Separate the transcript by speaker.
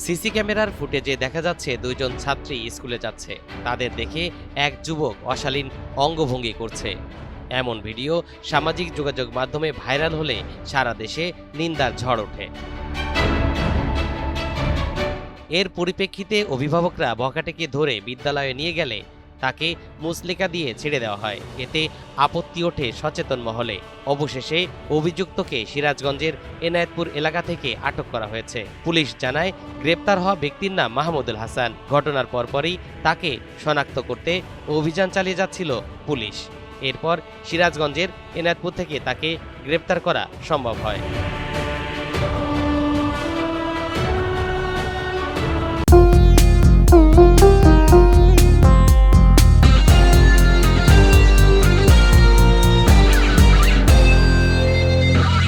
Speaker 1: CC ক্যামেরার ফুটেজে দেখা যাচ্ছে দুইজন ছাত্রী স্কুলে যাচ্ছে। তাদের দেখে এক যুবক অশালীন অঙ্গভঙ্গি করছে। এমন ভিডিও সামাজিক যোগাযোগ মাধ্যমে ভাইরাল হলে সারা দেশে নিন্দার ঝড় ওঠে। এর পরিপ্রেক্ষিতে অভিভাবকরা বখাটেকে ধরে বিদ্যালয়ে নিয়ে গেলে তাকে মুচলেকা দিয়ে ছেড়ে দেওয়া হয়। এতে আপত্তি ওঠে সচেতন মহলে। অবশেষে অভিযুক্তকে সিরাজগঞ্জের এনায়েতপুর এলাকা থেকে আটক করা হয়েছে। পুলিশ জানায়, গ্রেপ্তার হওয়া ব্যক্তির নাম মাহমুদুল হাসান। ঘটনার পরপরই তাকে শনাক্ত করতে অভিযান চালিয়ে যাচ্ছিল পুলিশ। এরপর সিরাজগঞ্জের এনায়েতপুর থেকে তাকে গ্রেপ্তার করা সম্ভব হয়।